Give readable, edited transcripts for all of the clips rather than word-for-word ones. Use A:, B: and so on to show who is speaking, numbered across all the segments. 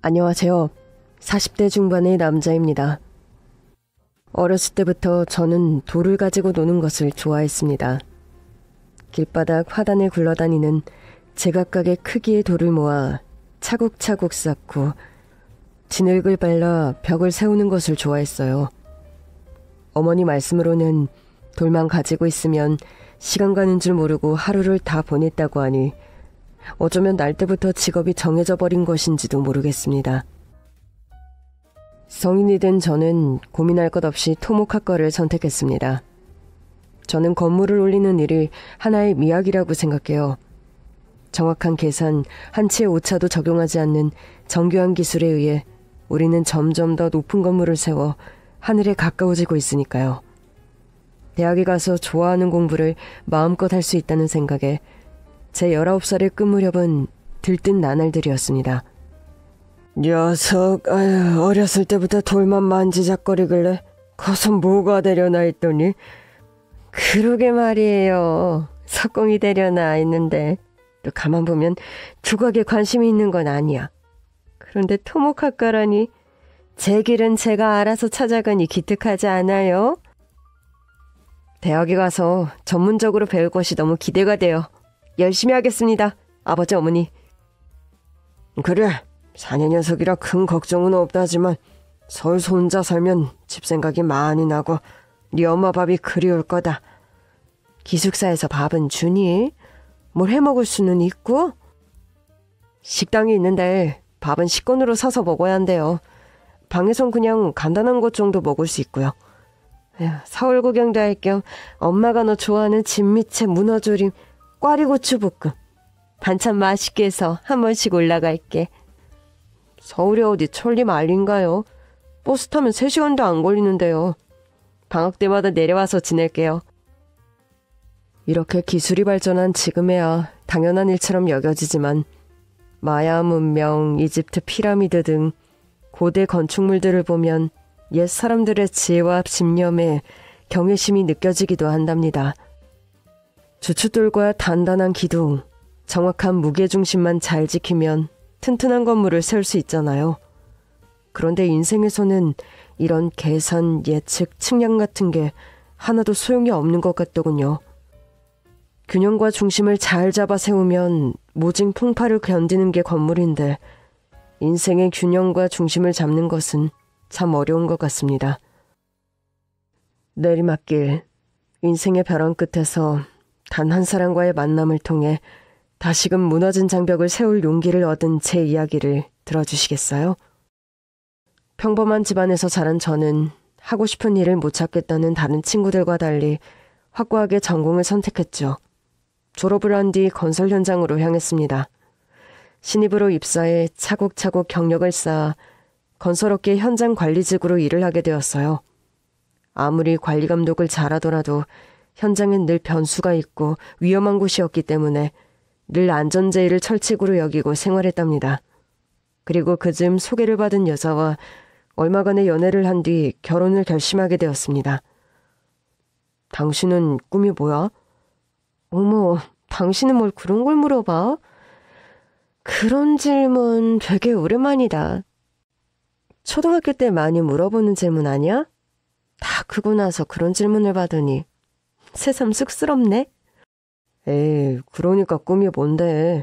A: 안녕하세요. 40대 중반의 남자입니다. 어렸을 때부터 저는 돌을 가지고 노는 것을 좋아했습니다. 길바닥 화단에 굴러다니는 제각각의 크기의 돌을 모아 차곡차곡 쌓고 진흙을 발라 벽을 세우는 것을 좋아했어요. 어머니 말씀으로는 돌만 가지고 있으면 시간 가는 줄 모르고 하루를 다 보냈다고 하니 어쩌면 날 때부터 직업이 정해져 버린 것인지도 모르겠습니다. 성인이 된 저는 고민할 것 없이 토목학과를 선택했습니다. 저는 건물을 올리는 일을 하나의 미학이라고 생각해요. 정확한 계산, 한치의 오차도 적용하지 않는 정교한 기술에 의해 우리는 점점 더 높은 건물을 세워 하늘에 가까워지고 있으니까요. 대학에 가서 좋아하는 공부를 마음껏 할 수 있다는 생각에 제 19살의 끝 무렵은 들뜬 나날들이었습니다. 녀석, 어렸을 때부터 돌만 만지작거리길래 커서 뭐가 되려나 했더니 그러게 말이에요. 석공이 되려나 했는데 또 가만 보면 두각에 관심이 있는 건 아니야. 그런데 토목학과라니 제 길은 제가 알아서 찾아가니 기특하지 않아요? 대학에 가서 전문적으로 배울 것이 너무 기대가 돼요. 열심히 하겠습니다. 아버지, 어머니. 그래, 사내 녀석이라 큰 걱정은 없다지만 서울서 혼자 살면 집 생각이 많이 나고 네 엄마 밥이 그리울 거다. 기숙사에서 밥은 주니? 뭘 해먹을 수는 있고? 식당이 있는데 밥은 식권으로 사서 먹어야 한대요. 방에선 그냥 간단한 것 정도 먹을 수 있고요. 서울 구경도 할 겸 엄마가 너 좋아하는 진미채 문어조림, 꽈리고추 볶음 반찬 맛있게 해서 한 번씩 올라갈게. 서울이 어디 천리 말인가요? 버스 타면 3시간도 안 걸리는데요. 방학 때마다 내려와서 지낼게요. 이렇게 기술이 발전한 지금에야 당연한 일처럼 여겨지지만 마야 문명, 이집트 피라미드 등 고대 건축물들을 보면 옛 사람들의 지혜와 집념에 경외심이 느껴지기도 한답니다. 주춧돌과 단단한 기둥, 정확한 무게중심만 잘 지키면 튼튼한 건물을 세울 수 있잖아요. 그런데 인생에서는 이런 계산, 예측, 측량 같은 게 하나도 소용이 없는 것 같더군요. 균형과 중심을 잘 잡아 세우면 모진 풍파를 견디는 게 건물인데 인생의 균형과 중심을 잡는 것은 참 어려운 것 같습니다. 내리막길, 인생의 벼랑 끝에서 단 한 사람과의 만남을 통해 다시금 무너진 장벽을 세울 용기를 얻은 제 이야기를 들어주시겠어요? 평범한 집안에서 자란 저는 하고 싶은 일을 못 찾겠다는 다른 친구들과 달리 확고하게 전공을 선택했죠. 졸업을 한 뒤 건설 현장으로 향했습니다. 신입으로 입사해 차곡차곡 경력을 쌓아 건설업계 현장 관리직으로 일을 하게 되었어요. 아무리 관리 감독을 잘하더라도 현장엔 늘 변수가 있고 위험한 곳이었기 때문에 늘 안전제의를 철칙으로 여기고 생활했답니다. 그리고 그즈음 소개를 받은 여자와 얼마간의 연애를 한 뒤 결혼을 결심하게 되었습니다. 당신은 꿈이 뭐야? 어머, 당신은 뭘 그런 걸 물어봐? 그런 질문 되게 오랜만이다. 초등학교 때 많이 물어보는 질문 아니야? 다 크고 나서 그런 질문을 받으니 새삼 쑥스럽네. 에이, 그러니까 꿈이 뭔데?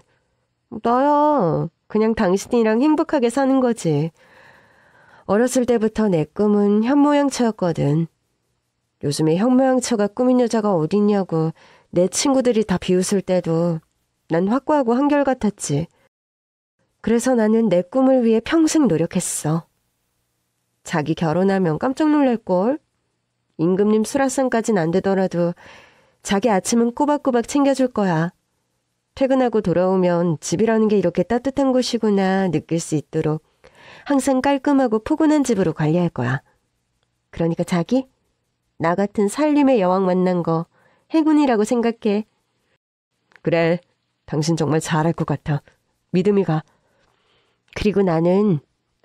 A: 나야. 그냥 당신이랑 행복하게 사는 거지. 어렸을 때부터 내 꿈은 현모양처였거든. 요즘에 현모양처가 꿈인 여자가 어딨냐고 내 친구들이 다 비웃을 때도 난 확고하고 한결같았지. 그래서 나는 내 꿈을 위해 평생 노력했어. 자기 결혼하면 깜짝 놀랄걸? 임금님 수라상까진 안 되더라도 자기 아침은 꼬박꼬박 챙겨줄 거야. 퇴근하고 돌아오면 집이라는 게 이렇게 따뜻한 곳이구나 느낄 수 있도록 항상 깔끔하고 포근한 집으로 관리할 거야. 그러니까 자기, 나 같은 살림의 여왕 만난 거 행운이라고 생각해. 그래, 당신 정말 잘할 것 같아. 믿음이 가. 그리고 나는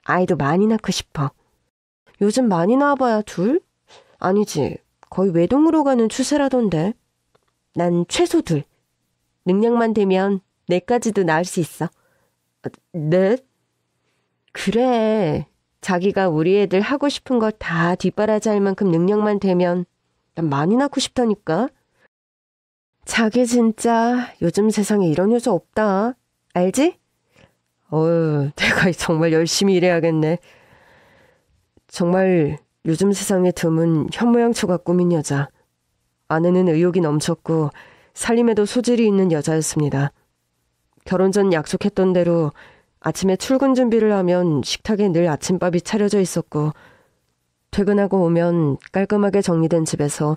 A: 아이도 많이 낳고 싶어. 요즘 많이 낳아봐야 둘? 아니지, 거의 외동으로 가는 추세라던데. 난 최소 2. 능력만 되면 4까지도 낳을 수 있어. 네? 그래. 자기가 우리 애들 하고 싶은 거 다 뒷바라지할 만큼 능력만 되면 난 많이 낳고 싶다니까. 자기 진짜 요즘 세상에 이런 여자 없다. 알지? 내가 정말 열심히 일해야겠네. 정말 요즘 세상에 드문 현모양처가 꾸민 여자. 아내는 의욕이 넘쳤고 살림에도 소질이 있는 여자였습니다. 결혼 전 약속했던 대로 아침에 출근 준비를 하면 식탁에 늘 아침밥이 차려져 있었고, 퇴근하고 오면 깔끔하게 정리된 집에서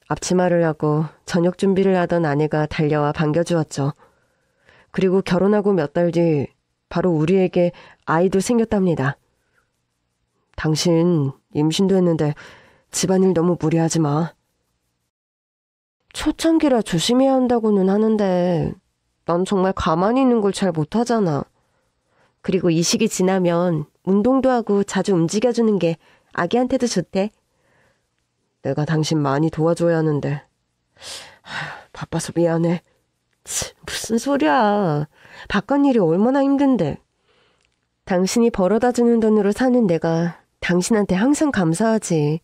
A: 앞치마를 하고 저녁 준비를 하던 아내가 달려와 반겨주었죠. 그리고 결혼하고 몇 달 뒤 바로 우리에게 아이도 생겼답니다. 당신 임신도 했는데 집안일 너무 무리하지 마. 초창기라 조심해야 한다고는 하는데 난 정말 가만히 있는 걸 잘 못하잖아. 그리고 이 시기 지나면 운동도 하고 자주 움직여주는 게 아기한테도 좋대. 내가 당신 많이 도와줘야 하는데 바빠서 미안해. 무슨 소리야. 바깥 일이 얼마나 힘든데. 당신이 벌어다주는 돈으로 사는 내가 당신한테 항상 감사하지.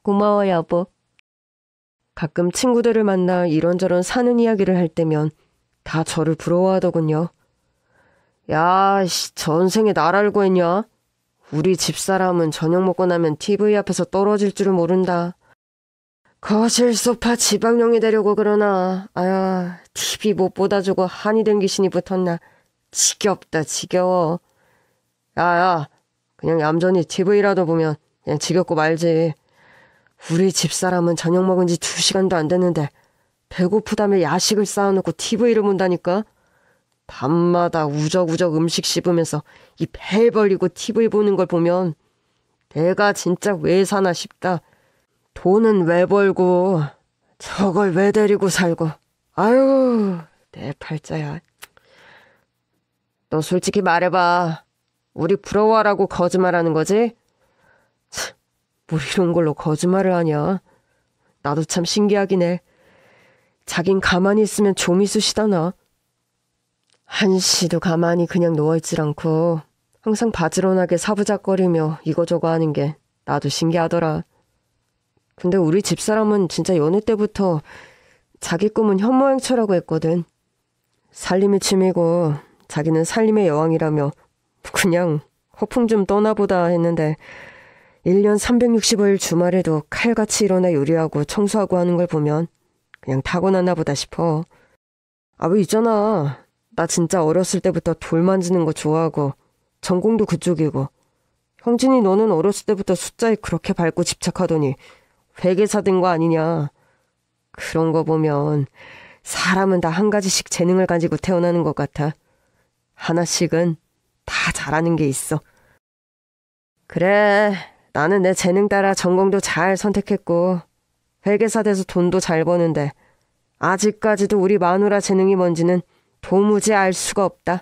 A: 고마워 여보. 가끔 친구들을 만나 이런저런 사는 이야기를 할 때면 다 저를 부러워하더군요. 야, 전생에 날 알고 했냐? 우리 집사람은 저녁 먹고 나면 TV 앞에서 떨어질 줄을 모른다. 거실 소파 지방령이 되려고 그러나 아야 TV 못 보다 주고 한이 된 귀신이 붙었나. 지겹다 지겨워. 야야 그냥 얌전히 TV라도 보면 그냥 지겹고 말지. 우리 집사람은 저녁 먹은 지 2시간도 안 됐는데 배고프다며 야식을 쌓아놓고 TV를 본다니까. 밤마다 우적우적 음식 씹으면서 이 배 벌리고 TV 보는 걸 보면 내가 진짜 왜 사나 싶다. 돈은 왜 벌고 저걸 왜 데리고 살고. 아유 내 팔자야. 너 솔직히 말해봐. 우리 부러워하라고 거짓말하는 거지? 뭘 이런 걸로 거짓말을 하냐. 나도 참 신기하긴 해. 자긴 가만히 있으면 좀이 쑤시다나. 한시도 가만히 그냥 누워있질 않고 항상 바지런하게 사부작거리며 이거저거 하는 게 나도 신기하더라. 근데 우리 집사람은 진짜 연애 때부터 자기 꿈은 현모양처라고 했거든. 살림이 취미고 자기는 살림의 여왕이라며 그냥 허풍 좀 떠나보다 했는데 1년 365일 주말에도 칼같이 일어나 요리하고 청소하고 하는 걸 보면 그냥 타고났나 보다 싶어. 아, 왜 있잖아. 나 진짜 어렸을 때부터 돌 만지는 거 좋아하고 전공도 그쪽이고. 형진이 너는 어렸을 때부터 숫자에 그렇게 밝고 집착하더니 회계사 된 거 아니냐. 그런 거 보면 사람은 다 한 가지씩 재능을 가지고 태어나는 것 같아. 하나씩은 다 잘하는 게 있어. 그래, 나는 내 재능 따라 전공도 잘 선택했고 회계사 돼서 돈도 잘 버는데 아직까지도 우리 마누라 재능이 뭔지는 도무지 알 수가 없다.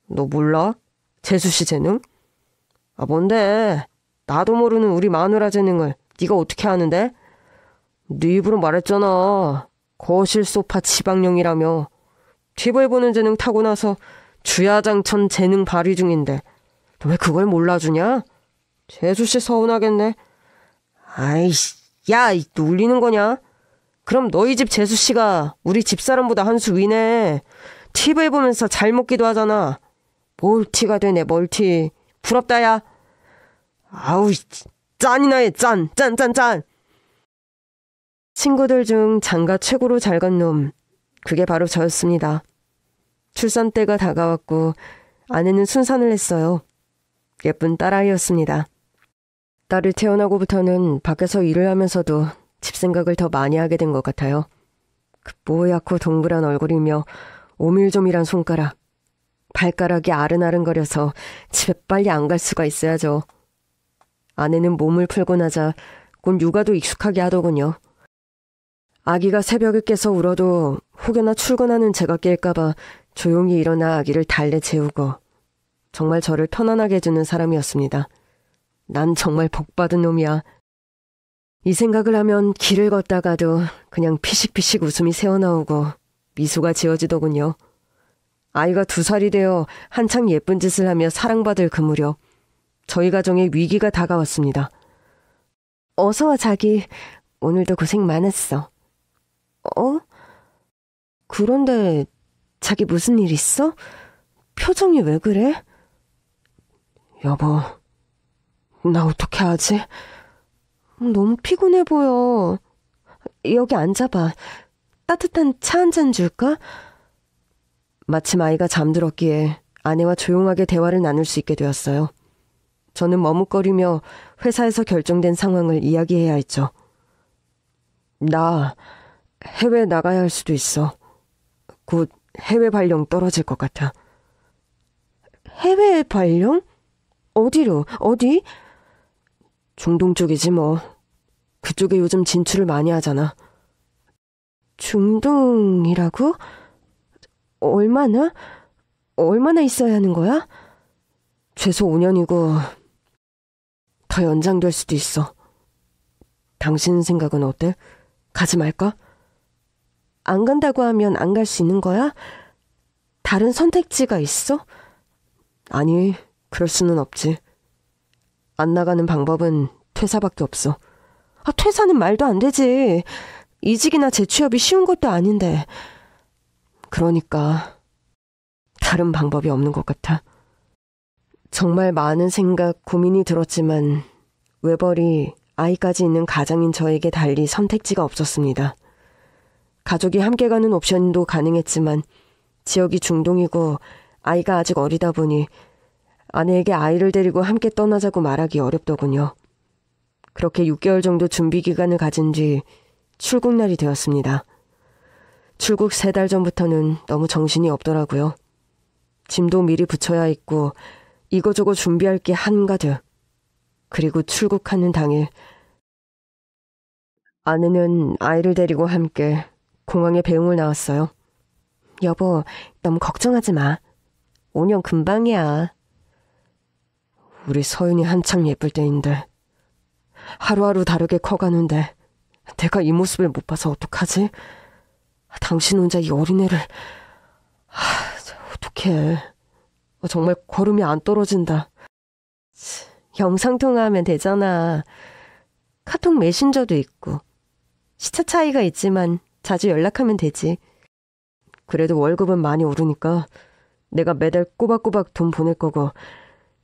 A: 너 몰라? 재수씨 재능? 아, 뭔데? 나도 모르는 우리 마누라 재능을 네가 어떻게 아는데? 네 입으로 말했잖아. 거실 소파 지방령이라며. TV 보는 재능 타고나서 주야장천 재능 발휘 중인데 너 왜 그걸 몰라주냐? 재수씨 서운하겠네. 아이씨, 야, 놀리는 거냐? 그럼 너희 집 재수씨가 우리 집사람보다 한 수 위네. TV 보면서 잘 먹기도 하잖아. 멀티가 되네, 멀티. 부럽다, 야. 아우, 짠이나 해, 짠. 친구들 중 장가 최고로 잘 간 놈. 그게 바로 저였습니다. 출산 때가 다가왔고 아내는 순산을 했어요. 예쁜 딸아이였습니다. 딸이 태어나고부터는 밖에서 일을 하면서도 집 생각을 더 많이 하게 된 것 같아요. 그 뽀얗고 동그란 얼굴이며 오밀조밀한 손가락. 발가락이 아른아른거려서 집에 빨리 안 갈 수가 있어야죠. 아내는 몸을 풀고 나자 곧 육아도 익숙하게 하더군요. 아기가 새벽에 깨서 울어도 혹여나 출근하는 제가 깰까봐 조용히 일어나 아기를 달래 재우고 정말 저를 편안하게 해주는 사람이었습니다. 난 정말 복받은 놈이야. 이 생각을 하면 길을 걷다가도 그냥 피식피식 웃음이 새어나오고 미소가 지어지더군요. 아이가 2살이 되어 한창 예쁜 짓을 하며 사랑받을 그 무렵 저희 가정에 위기가 다가왔습니다. 어서와 자기. 오늘도 고생 많았어. 그런데 자기 무슨 일 있어? 표정이 왜 그래? 여보, 나 어떻게 하지? 너무 피곤해 보여. 여기 앉아봐. 따뜻한 차 한 잔 줄까? 마침 아이가 잠들었기에 아내와 조용하게 대화를 나눌 수 있게 되었어요. 저는 머뭇거리며 회사에서 결정된 상황을 이야기해야 했죠. 나 해외 나가야 할 수도 있어. 곧 해외 발령 떨어질 것 같아. 해외 발령? 어디로? 어디? 중동 쪽이지 뭐. 그쪽에 요즘 진출을 많이 하잖아. 중동이라고? 얼마나? 얼마나 있어야 하는 거야? 최소 5년이고 더 연장될 수도 있어. 당신 생각은 어때? 가지 말까? 안 간다고 하면 안 갈 수 있는 거야? 다른 선택지가 있어? 아니, 그럴 수는 없지. 안 나가는 방법은 퇴사밖에 없어. 퇴사는 말도 안 되지. 이직이나 재취업이 쉬운 것도 아닌데. 그러니까 다른 방법이 없는 것 같아. 정말 많은 생각, 고민이 들었지만 외벌이 아이까지 있는 가장인 저에게 달리 선택지가 없었습니다. 가족이 함께 가는 옵션도 가능했지만 지역이 중동이고 아이가 아직 어리다 보니 아내에게 아이를 데리고 함께 떠나자고 말하기 어렵더군요. 그렇게 6개월 정도 준비 기간을 가진 뒤 출국날이 되었습니다. 출국 3달 전부터는 너무 정신이 없더라고요. 짐도 미리 붙여야 했고 이거저거 준비할 게 한가득. 그리고 출국하는 당일 아내는 아이를 데리고 함께 공항에 배웅을 나왔어요. 여보, 너무 걱정하지 마. 5년 금방이야. 우리 서윤이 한참 예쁠 때인데 하루하루 다르게 커가는데 내가 이 모습을 못 봐서 어떡하지? 당신 혼자 이 어린애를... 어떡해. 정말 걸음이 안 떨어진다. 영상통화하면 되잖아. 카톡 메신저도 있고. 시차 차이가 있지만 자주 연락하면 되지. 그래도 월급은 많이 오르니까 내가 매달 꼬박꼬박 돈 보낼 거고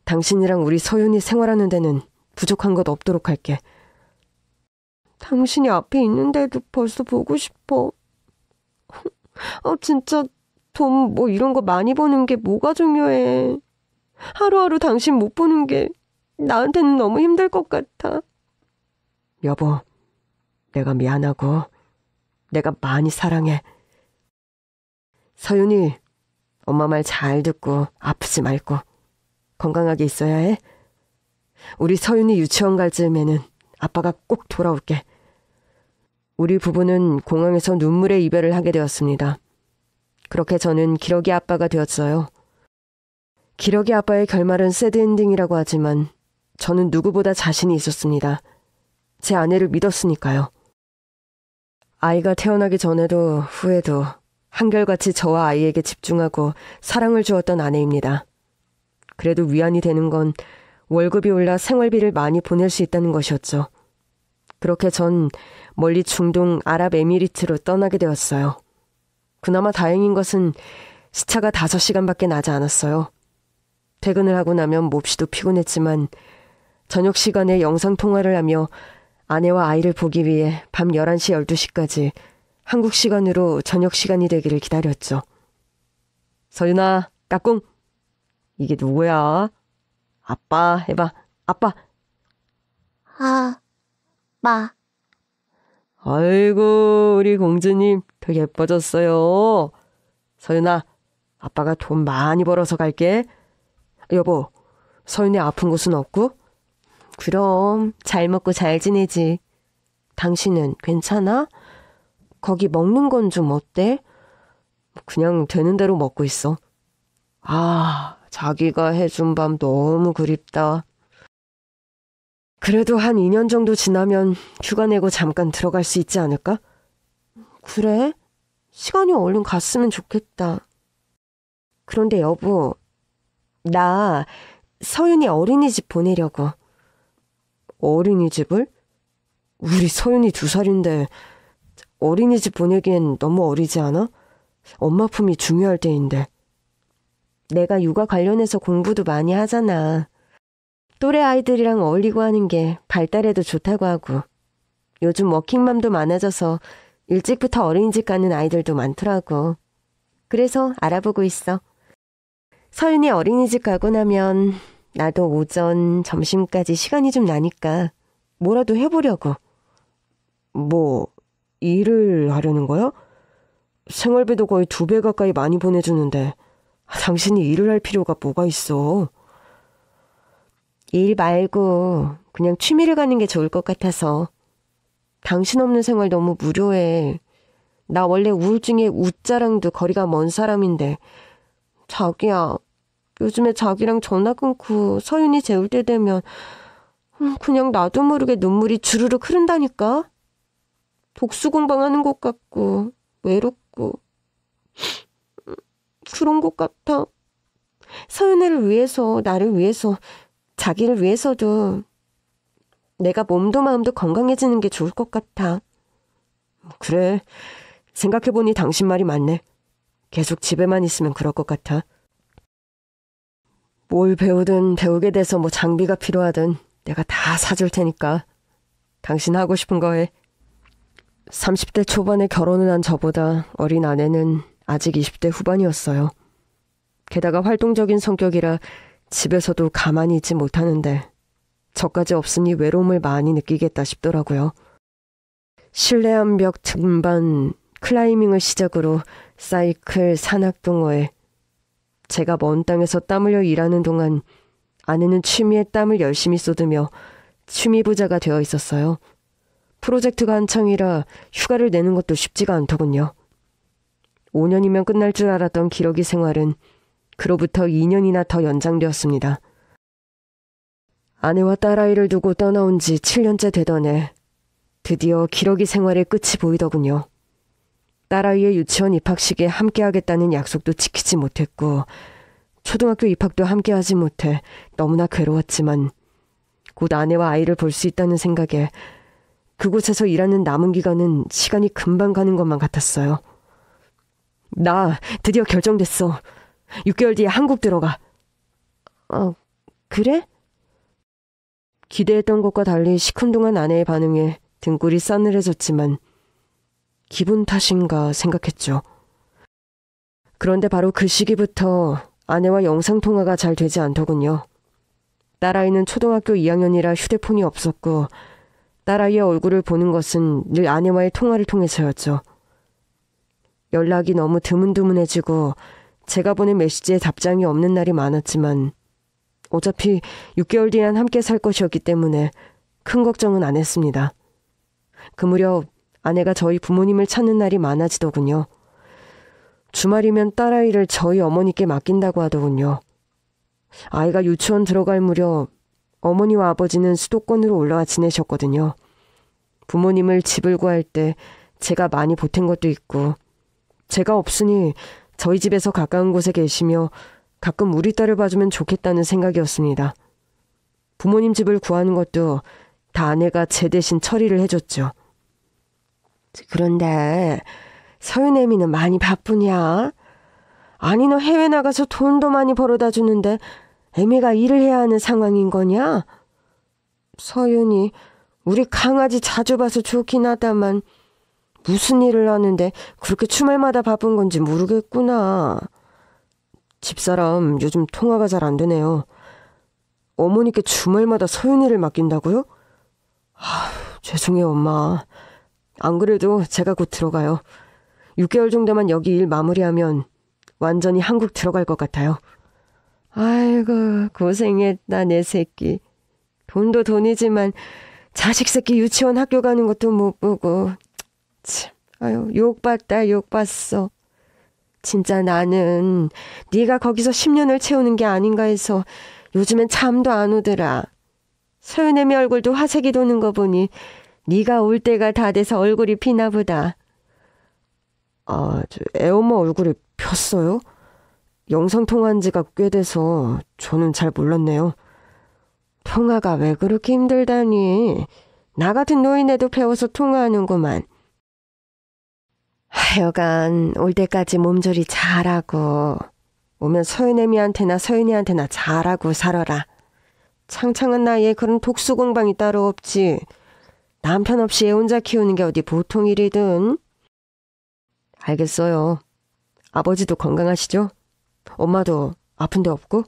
A: 당신이랑 우리 서윤이 생활하는 데는 부족한 것 없도록 할게. 당신이 앞에 있는데도 벌써 보고 싶어. 진짜 돈 뭐 이런 거 많이 버는 게 뭐가 중요해. 하루하루 당신 못 보는 게 나한테는 너무 힘들 것 같아. 여보, 내가 미안하고 내가 많이 사랑해. 서윤이, 엄마 말 잘 듣고 아프지 말고 건강하게 있어야 해. 우리 서윤이 유치원 갈 즈음에는 아빠가 꼭 돌아올게. 우리 부부는 공항에서 눈물의 이별을 하게 되었습니다. 그렇게 저는 기러기 아빠가 되었어요. 기러기 아빠의 결말은 새드엔딩이라고 하지만 저는 누구보다 자신이 있었습니다. 제 아내를 믿었으니까요. 아이가 태어나기 전에도 후에도 한결같이 저와 아이에게 집중하고 사랑을 주었던 아내입니다. 그래도 위안이 되는 건 월급이 올라 생활비를 많이 보낼 수 있다는 것이었죠. 그렇게 전 멀리 중동 아랍에미리트로 떠나게 되었어요. 그나마 다행인 것은 시차가 5시간밖에 나지 않았어요. 퇴근을 하고 나면 몹시도 피곤했지만 저녁 시간에 영상통화를 하며 아내와 아이를 보기 위해 밤 11시, 12시까지 한국 시간으로 저녁 시간이 되기를 기다렸죠. 서윤아, 까꿍. 이게 누구야? 아빠 해봐. 아빠.
B: 아빠.
A: 아이고, 우리 공주님 더 예뻐졌어요. 서윤아, 아빠가 돈 많이 벌어서 갈게. 여보, 서윤이 아픈 곳은 없고? 그럼 잘 먹고 잘 지내지. 당신은 괜찮아? 거기 먹는 건 좀 어때? 그냥 되는 대로 먹고 있어. 자기가 해준 밥 너무 그립다. 그래도 한 2년 정도 지나면 휴가 내고 잠깐 들어갈 수 있지 않을까? 그래? 시간이 얼른 갔으면 좋겠다. 그런데 여보, 나 서윤이 어린이집 보내려고. 어린이집을? 우리 서윤이 2살인데 어린이집 보내기엔 너무 어리지 않아? 엄마 품이 중요할 때인데. 내가 육아 관련해서 공부도 많이 하잖아. 또래 아이들이랑 어울리고 하는 게 발달에도 좋다고 하고, 요즘 워킹맘도 많아져서 일찍부터 어린이집 가는 아이들도 많더라고. 그래서 알아보고 있어. 서윤이 어린이집 가고 나면 나도 오전, 점심까지 시간이 좀 나니까 뭐라도 해보려고. 뭐, 일을 하려는 거야? 생활비도 거의 2배 가까이 많이 보내주는데 당신이 일을 할 필요가 뭐가 있어? 일 말고 그냥 취미를 가는 게 좋을 것 같아서. 당신 없는 생활 너무 무료해. 나 원래 우울증에 우자랑도 거리가 먼 사람인데. 자기야, 요즘에 자기랑 전화 끊고 서윤이 재울 때 되면 그냥 나도 모르게 눈물이 주르륵 흐른다니까. 복수공방하는 것 같고 외롭고 그런 것 같아. 서윤이를 위해서, 나를 위해서, 자기를 위해서도 내가 몸도 마음도 건강해지는 게 좋을 것 같아. 그래, 생각해보니 당신 말이 맞네. 계속 집에만 있으면 그럴 것 같아. 뭘 배우든 배우게 돼서 뭐 장비가 필요하든 내가 다 사줄 테니까 당신 하고 싶은 거 해. 30대 초반에 결혼을 한 저보다 어린 아내는 아직 20대 후반이었어요. 게다가 활동적인 성격이라 집에서도 가만히 있지 못하는데 저까지 없으니 외로움을 많이 느끼겠다 싶더라고요. 실내 암벽 등반, 클라이밍을 시작으로 사이클, 산악동호회. 제가 먼 땅에서 땀 흘려 일하는 동안 아내는 취미에 땀을 열심히 쏟으며 취미 부자가 되어 있었어요. 프로젝트가 한창이라 휴가를 내는 것도 쉽지가 않더군요. 5년이면 끝날 줄 알았던 기러기 생활은 그로부터 2년이나 더 연장되었습니다. 아내와 딸아이를 두고 떠나온 지 7년째 되던 해 드디어 기러기 생활의 끝이 보이더군요. 딸아이의 유치원 입학식에 함께하겠다는 약속도 지키지 못했고 초등학교 입학도 함께하지 못해 너무나 괴로웠지만 곧 아내와 아이를 볼 수 있다는 생각에 그곳에서 일하는 남은 기간은 시간이 금방 가는 것만 같았어요. 나 드디어 결정됐어. 6개월 뒤에 한국 들어가. 그래? 기대했던 것과 달리 시큰둥한 아내의 반응에 등골이 싸늘해졌지만 기분 탓인가 생각했죠. 그런데 바로 그 시기부터 아내와 영상통화가 잘 되지 않더군요. 딸아이는 초등학교 2학년이라 휴대폰이 없었고 딸아이의 얼굴을 보는 것은 늘 아내와의 통화를 통해서였죠. 연락이 너무 드문드문해지고 제가 보낸 메시지에 답장이 없는 날이 많았지만 어차피 6개월 뒤엔 함께 살 것이었기 때문에 큰 걱정은 안 했습니다. 그 무렵 아내가 저희 부모님을 찾는 날이 많아지더군요. 주말이면 딸아이를 저희 어머니께 맡긴다고 하더군요. 아이가 유치원 들어갈 무렵 어머니와 아버지는 수도권으로 올라와 지내셨거든요. 부모님을 집을 구할 때 제가 많이 보탠 것도 있고 제가 없으니 저희 집에서 가까운 곳에 계시며 가끔 우리 딸을 봐주면 좋겠다는 생각이었습니다. 부모님 집을 구하는 것도 다 아내가 제 대신 처리를 해줬죠. 그런데 서윤애미는 많이 바쁘냐? 아니 너 해외 나가서 돈도 많이 벌어다 주는데 애미가 일을 해야 하는 상황인 거냐? 서윤이 우리 강아지 자주 봐서 좋긴 하다만 무슨 일을 하는데 그렇게 주말마다 바쁜 건지 모르겠구나. 집사람 요즘 통화가 잘 안 되네요. 어머니께 주말마다 서윤이를 맡긴다고요? 죄송해요 엄마. 안 그래도 제가 곧 들어가요. 6개월 정도만 여기 일 마무리하면 완전히 한국 들어갈 것 같아요. 아이고 고생했다 내 새끼. 돈도 돈이지만 자식 새끼 유치원 학교 가는 것도 못 보고 참, 아유 욕봤다 욕봤어. 진짜 나는 네가 거기서 10년을 채우는 게 아닌가 해서 요즘엔 잠도 안 오더라. 서윤애미 얼굴도 화색이 도는 거 보니 네가 올 때가 다 돼서 얼굴이 피나 보다. 애엄마 얼굴이 폈어요? 영상통화한 지가 꽤 돼서 저는 잘 몰랐네요. 통화가 왜 그렇게 힘들다니. 나 같은 노인네도 배워서 통화하는구만. 하여간 올 때까지 몸조리 잘하고 오면 서윤애미한테나 서윤이한테나 잘하고 살아라. 창창한 나이에 그런 독수공방이 따로 없지. 남편 없이 애 혼자 키우는 게 어디 보통 일이든. 알겠어요. 아버지도 건강하시죠? 엄마도 아픈 데 없고?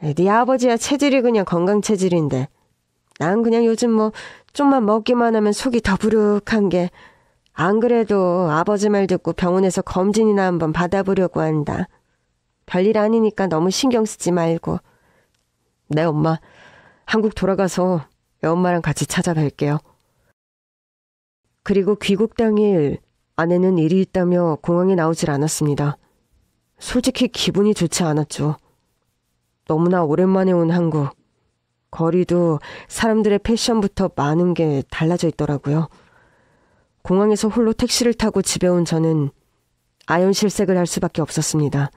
A: 네 아버지야 체질이 그냥 건강 체질인데 난 그냥 요즘 뭐 좀만 먹기만 하면 속이 더부룩한 게 안 그래도 아버지 말 듣고 병원에서 검진이나 한번 받아보려고 한다. 별일 아니니까 너무 신경 쓰지 말고. 네 엄마, 한국 돌아가서 애 엄마랑 같이 찾아뵐게요. 그리고 귀국 당일 아내는 일이 있다며 공항에 나오질 않았습니다. 솔직히 기분이 좋지 않았죠. 너무나 오랜만에 온 한국. 거리도 사람들의 패션부터 많은 게 달라져 있더라고요. 공항에서 홀로 택시를 타고 집에 온 저는 아연실색을 할 수밖에 없었습니다.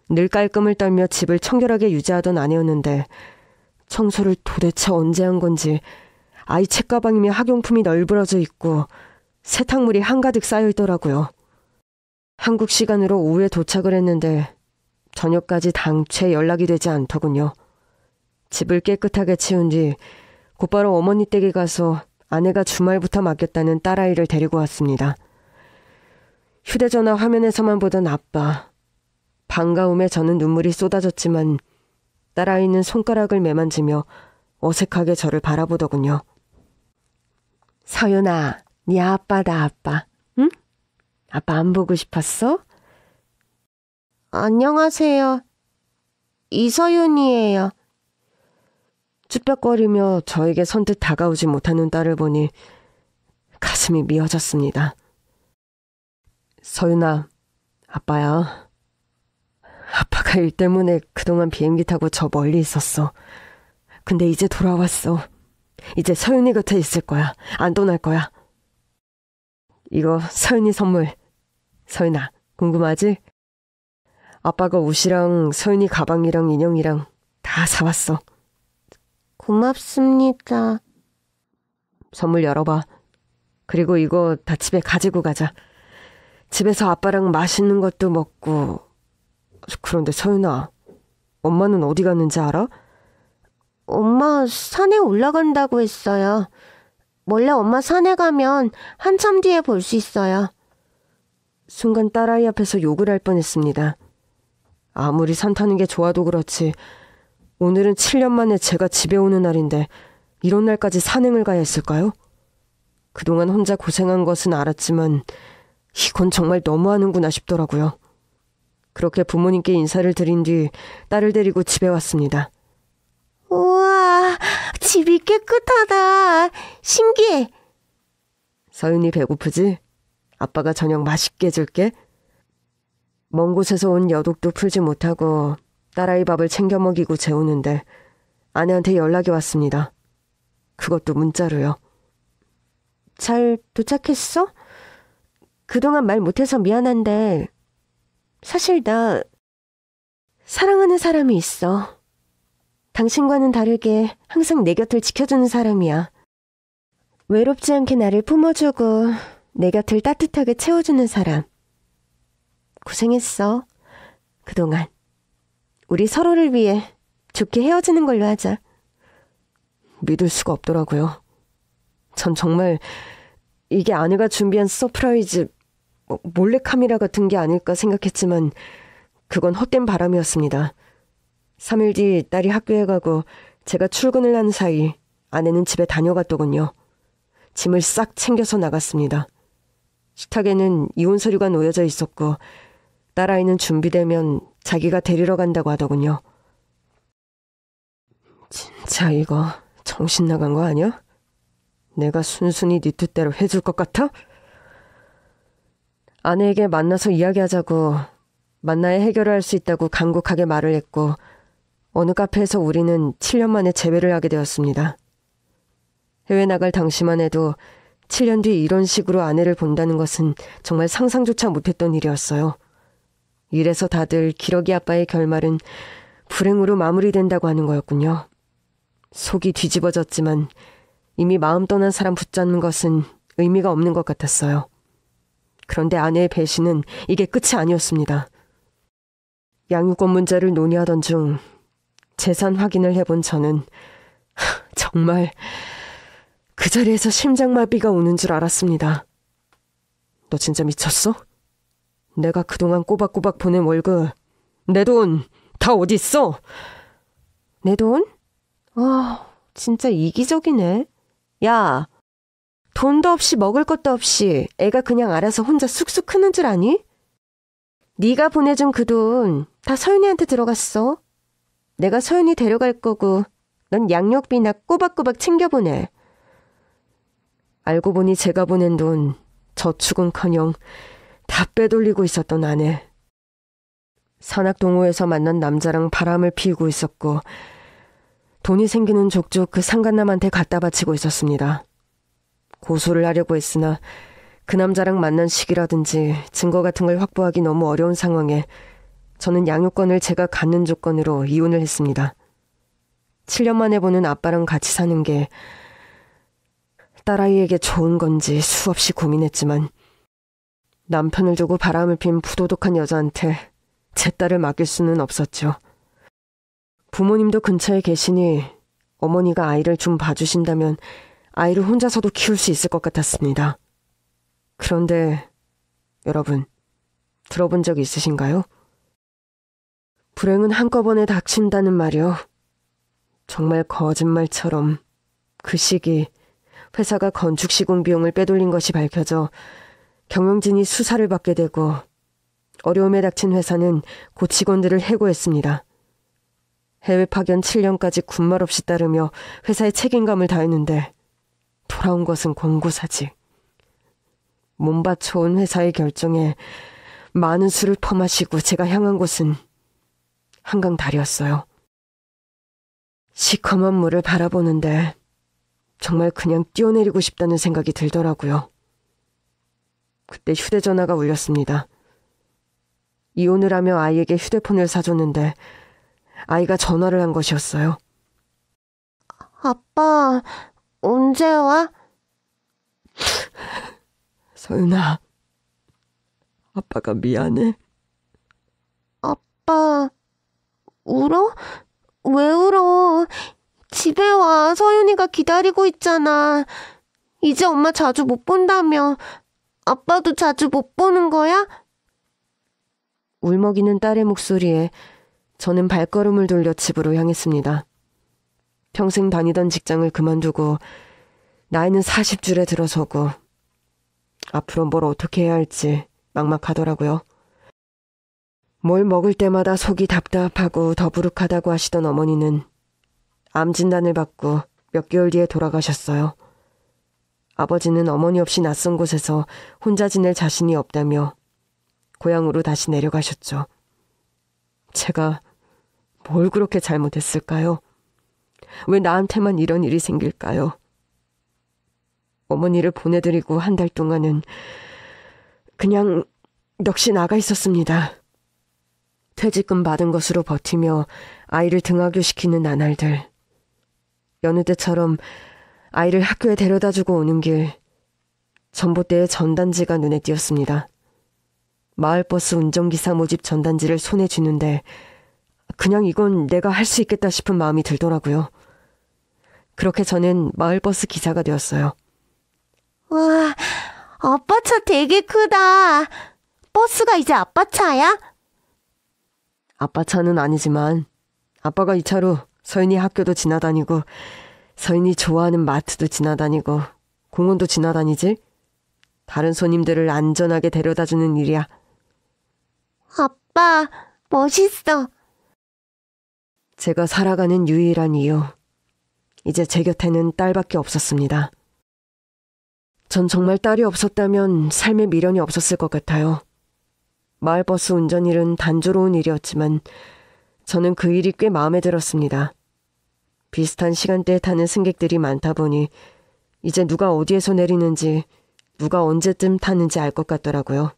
A: 늘 깔끔을 떨며 집을 청결하게 유지하던 아내였는데 청소를 도대체 언제 한 건지 아이 책가방이며 학용품이 널브러져 있고 세탁물이 한가득 쌓여 있더라고요. 한국 시간으로 오후에 도착을 했는데 저녁까지 당최 연락이 되지 않더군요. 집을 깨끗하게 치운 뒤 곧바로 어머니 댁에 가서 아내가 주말부터 맡겼다는 딸아이를 데리고 왔습니다. 휴대전화 화면에서만 보던 아빠. 반가움에 저는 눈물이 쏟아졌지만 딸아이는 손가락을 매만지며 어색하게 저를 바라보더군요. 서윤아, 네 아빠다 아빠. 응? 아빠 안 보고 싶었어? 안녕하세요. 이서윤이에요. 쭈뼛거리며 저에게 선뜻 다가오지 못하는 딸을 보니 가슴이 미어졌습니다. 서윤아, 아빠야. 아빠가 일 때문에 그동안 비행기 타고 저 멀리 있었어. 근데 이제 돌아왔어. 이제 서윤이 곁에 있을 거야. 안 떠날 거야. 이거 서윤이 선물. 서윤아, 궁금하지? 아빠가 옷이랑 서윤이 가방이랑 인형이랑 다 사왔어. 고맙습니다. 선물 열어봐. 그리고 이거 다 집에 가지고 가자. 집에서 아빠랑 맛있는 것도 먹고. 그런데 서윤아, 엄마는 어디 갔는지 알아? 엄마 산에 올라간다고 했어요. 원래 엄마 산에 가면 한참 뒤에 볼 수 있어요. 순간 딸아이 앞에서 욕을 할 뻔했습니다. 아무리 산 타는 게 좋아도 그렇지 오늘은 7년 만에 제가 집에 오는 날인데 이런 날까지 산행을 가야 했을까요? 그동안 혼자 고생한 것은 알았지만 이건 정말 너무하는구나 싶더라고요. 그렇게 부모님께 인사를 드린 뒤 딸을 데리고 집에 왔습니다. 우와, 집이 깨끗하다. 신기해. 서윤이 배고프지? 아빠가 저녁 맛있게 해줄게. 먼 곳에서 온 여독도 풀지 못하고 딸아이 밥을 챙겨 먹이고 재우는데 아내한테 연락이 왔습니다. 그것도 문자로요. 잘 도착했어? 그동안 말 못해서 미안한데 사실 나 사랑하는 사람이 있어. 당신과는 다르게 항상 내 곁을 지켜주는 사람이야. 외롭지 않게 나를 품어주고 내 곁을 따뜻하게 채워주는 사람. 고생했어. 그동안. 우리 서로를 위해 좋게 헤어지는 걸로 하자. 믿을 수가 없더라고요. 전 정말 이게 아내가 준비한 서프라이즈, 몰래카메라 같은 게 아닐까 생각했지만 그건 헛된 바람이었습니다. 3일 뒤 딸이 학교에 가고 제가 출근을 한 사이 아내는 집에 다녀갔더군요. 짐을 싹 챙겨서 나갔습니다. 식탁에는 이혼 서류가 놓여져 있었고 딸아이는 준비되면 자기가 데리러 간다고 하더군요. 진짜 이거 정신 나간 거 아니야? 내가 순순히 네 뜻대로 해줄 것 같아? 아내에게 만나서 이야기하자고 만나야 해결을 할 수 있다고 간곡하게 말을 했고 어느 카페에서 우리는 7년 만에 재회를 하게 되었습니다. 해외 나갈 당시만 해도 7년 뒤 이런 식으로 아내를 본다는 것은 정말 상상조차 못했던 일이었어요. 이래서 다들 기러기 아빠의 결말은 불행으로 마무리된다고 하는 거였군요. 속이 뒤집어졌지만 이미 마음 떠난 사람 붙잡는 것은 의미가 없는 것 같았어요. 그런데 아내의 배신은 이게 끝이 아니었습니다. 양육권 문제를 논의하던 중 재산 확인을 해본 저는 정말 그 자리에서 심장마비가 오는 줄 알았습니다. 너 진짜 미쳤어? 내가 그동안 꼬박꼬박 보낸 월급, 내 돈 다 어디 있어? 내 돈? 진짜 이기적이네. 야, 돈도 없이 먹을 것도 없이 애가 그냥 알아서 혼자 쑥쑥 크는 줄 아니? 네가 보내준 그 돈 다 서윤이한테 들어갔어. 내가 서윤이 데려갈 거고 넌 양육비나 꼬박꼬박 챙겨보내. 알고 보니 제가 보낸 돈 저축은커녕 다 빼돌리고 있었던 아내. 산악동호회에서 만난 남자랑 바람을 피우고 있었고 돈이 생기는 족족 그 상간남한테 갖다 바치고 있었습니다. 고소를 하려고 했으나 그 남자랑 만난 시기라든지 증거 같은 걸 확보하기 너무 어려운 상황에 저는 양육권을 제가 갖는 조건으로 이혼을 했습니다. 7년 만에 보는 아빠랑 같이 사는 게 딸아이에게 좋은 건지 수없이 고민했지만 남편을 두고 바람을 핀 부도덕한 여자한테 제 딸을 맡길 수는 없었죠. 부모님도 근처에 계시니 어머니가 아이를 좀 봐주신다면 아이를 혼자서도 키울 수 있을 것 같았습니다. 그런데 여러분, 들어본 적 있으신가요? 불행은 한꺼번에 닥친다는 말이요. 정말 거짓말처럼 그 시기 회사가 건축 시공 비용을 빼돌린 것이 밝혀져 경영진이 수사를 받게 되고 어려움에 닥친 회사는 그 직원들을 해고했습니다. 해외 파견 7년까지 군말 없이 따르며 회사의 책임감을 다했는데 돌아온 것은 공고사직. 몸 바쳐온 회사의 결정에 많은 술을 퍼마시고 제가 향한 곳은 한강 다리였어요. 시커먼 물을 바라보는데 정말 그냥 뛰어내리고 싶다는 생각이 들더라고요. 그때 휴대전화가 울렸습니다. 이혼을 하며 아이에게 휴대폰을 사줬는데 아이가 전화를 한 것이었어요.
B: 아빠, 언제 와?
A: 서윤아, 아빠가 미안해.
B: 아빠, 울어? 왜 울어? 집에 와, 서윤이가 기다리고 있잖아. 이제 엄마 자주 못 본다며. 아빠도 자주 못 보는 거야?
A: 울먹이는 딸의 목소리에 저는 발걸음을 돌려 집으로 향했습니다. 평생 다니던 직장을 그만두고 나이는 40줄에 들어서고 앞으로 뭘 어떻게 해야 할지 막막하더라고요. 뭘 먹을 때마다 속이 답답하고 더부룩하다고 하시던 어머니는 암 진단을 받고 몇 개월 뒤에 돌아가셨어요. 아버지는 어머니 없이 낯선 곳에서 혼자 지낼 자신이 없다며 고향으로 다시 내려가셨죠. 제가 뭘 그렇게 잘못했을까요? 왜 나한테만 이런 일이 생길까요? 어머니를 보내드리고 한 달 동안은 그냥 넋이 나가 있었습니다. 퇴직금 받은 것으로 버티며 아이를 등하교시키는 나날들. 여느 때처럼 아이를 학교에 데려다주고 오는 길, 전봇대의 전단지가 눈에 띄었습니다. 마을버스 운전기사 모집 전단지를 손에 쥐는데 그냥 이건 내가 할 수 있겠다 싶은 마음이 들더라고요. 그렇게 저는 마을버스 기사가 되었어요.
B: 와, 아빠 차 되게 크다. 버스가 이제 아빠 차야?
A: 아빠 차는 아니지만 아빠가 이 차로 서윤이 학교도 지나다니고 서윤이 좋아하는 마트도 지나다니고 공원도 지나다니지? 다른 손님들을 안전하게 데려다주는 일이야.
B: 아빠, 멋있어.
A: 제가 살아가는 유일한 이유. 이제 제 곁에는 딸밖에 없었습니다. 전 정말 딸이 없었다면 삶에 미련이 없었을 것 같아요. 마을버스 운전일은 단조로운 일이었지만 저는 그 일이 꽤 마음에 들었습니다. 비슷한 시간대에 타는 승객들이 많다 보니 이제 누가 어디에서 내리는지 누가 언제쯤 타는지 알 것 같더라고요.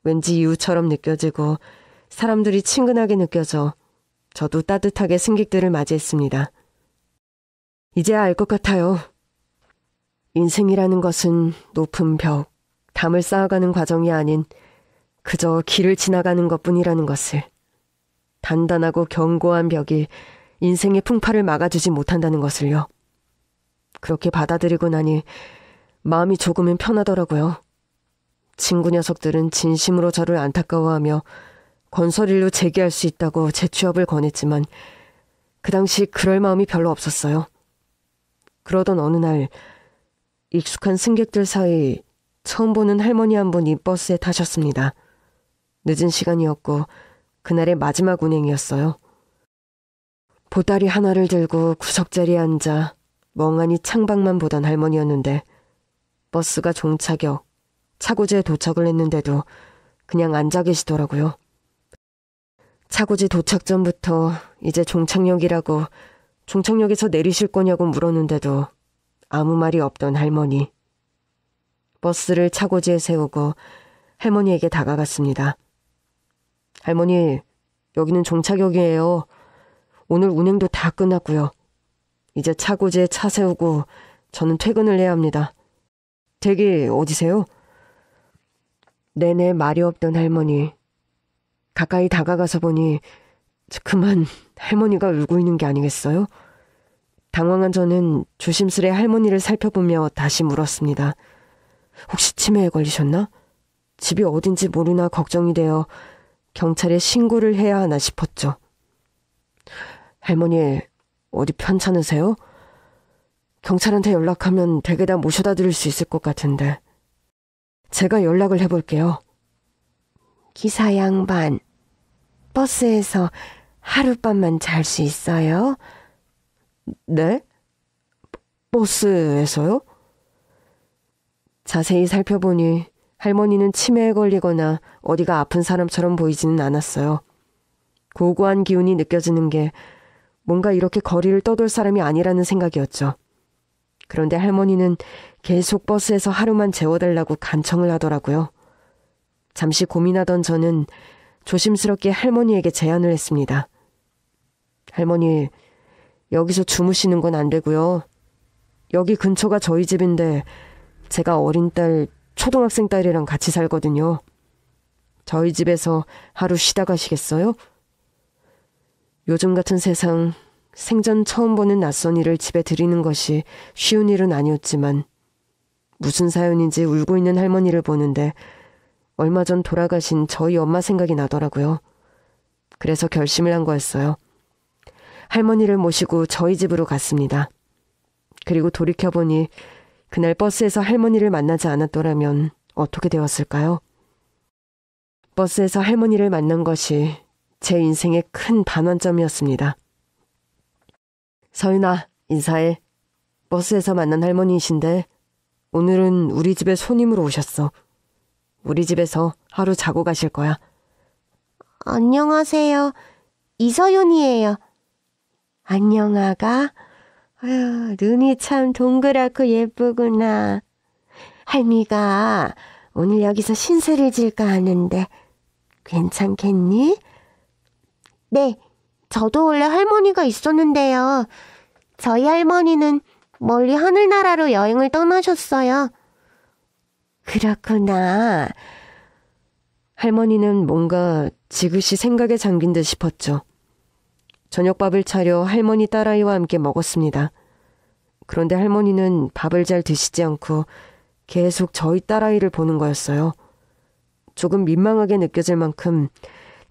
A: 왠지 이웃처럼 느껴지고 사람들이 친근하게 느껴져 저도 따뜻하게 승객들을 맞이했습니다. 이제야 알 것 같아요. 인생이라는 것은 높은 벽, 담을 쌓아가는 과정이 아닌 그저 길을 지나가는 것뿐이라는 것을. 단단하고 견고한 벽이 인생의 풍파를 막아주지 못한다는 것을요. 그렇게 받아들이고 나니 마음이 조금은 편하더라고요. 친구 녀석들은 진심으로 저를 안타까워하며 건설일로 재기할 수 있다고 재취업을 권했지만 그 당시 그럴 마음이 별로 없었어요. 그러던 어느 날 익숙한 승객들 사이 처음 보는 할머니 한 분이 버스에 타셨습니다. 늦은 시간이었고 그날의 마지막 운행이었어요. 보따리 하나를 들고 구석자리에 앉아 멍하니 창밖만 보던 할머니였는데 버스가 종착역, 차고지에 도착을 했는데도 그냥 앉아 계시더라고요. 차고지 도착 전부터 이제 종착역이라고 종착역에서 내리실 거냐고 물었는데도 아무 말이 없던 할머니. 버스를 차고지에 세우고 할머니에게 다가갔습니다. 할머니, 여기는 종착역이에요. 오늘 운행도 다 끝났고요. 이제 차고지에 차 세우고 저는 퇴근을 해야 합니다. 댁이 어디세요? 내내 말이 없던 할머니. 가까이 다가가서 보니 그만 할머니가 울고 있는 게 아니겠어요? 당황한 저는 조심스레 할머니를 살펴보며 다시 물었습니다. 혹시 치매에 걸리셨나? 집이 어딘지 모르나 걱정이 되어 경찰에 신고를 해야 하나 싶었죠. 할머니, 어디 편찮으세요? 경찰한테 연락하면 댁에다 모셔다 드릴 수 있을 것 같은데. 제가 연락을 해볼게요. 기사 양반, 버스에서 하룻밤만 잘 수 있어요? 네? 버스에서요? 자세히 살펴보니 할머니는 치매에 걸리거나 어디가 아픈 사람처럼 보이지는 않았어요. 고고한 기운이 느껴지는 게 뭔가 이렇게 거리를 떠돌 사람이 아니라는 생각이었죠. 그런데 할머니는 계속 버스에서 하루만 재워달라고 간청을 하더라고요. 잠시 고민하던 저는 조심스럽게 할머니에게 제안을 했습니다. 할머니, 여기서 주무시는 건 안 되고요. 여기 근처가 저희 집인데 제가 어린 딸, 초등학생 딸이랑 같이 살거든요. 저희 집에서 하루 쉬다 가시겠어요? 요즘 같은 세상, 생전 처음 보는 낯선 이를 집에 들이는 것이 쉬운 일은 아니었지만 무슨 사연인지 울고 있는 할머니를 보는데 얼마 전 돌아가신 저희 엄마 생각이 나더라고요. 그래서 결심을 한 거였어요. 할머니를 모시고 저희 집으로 갔습니다. 그리고 돌이켜보니 그날 버스에서 할머니를 만나지 않았더라면 어떻게 되었을까요? 버스에서 할머니를 만난 것이 제 인생의 큰 반환점이었습니다. 서윤아, 인사해. 버스에서 만난 할머니이신데 오늘은 우리 집에 손님으로 오셨어. 우리 집에서 하루 자고 가실 거야.
B: 안녕하세요. 이서윤이에요. 안녕, 아가. 아유, 눈이 참 동그랗고 예쁘구나. 할미가 오늘 여기서 신세를 질까 하는데 괜찮겠니? 네, 저도 원래 할머니가 있었는데요. 저희 할머니는 멀리 하늘나라로 여행을 떠나셨어요. 그렇구나.
A: 할머니는 뭔가 지그시 생각에 잠긴 듯 싶었죠. 저녁밥을 차려 할머니 딸아이와 함께 먹었습니다. 그런데 할머니는 밥을 잘 드시지 않고 계속 저희 딸아이를 보는 거였어요. 조금 민망하게 느껴질 만큼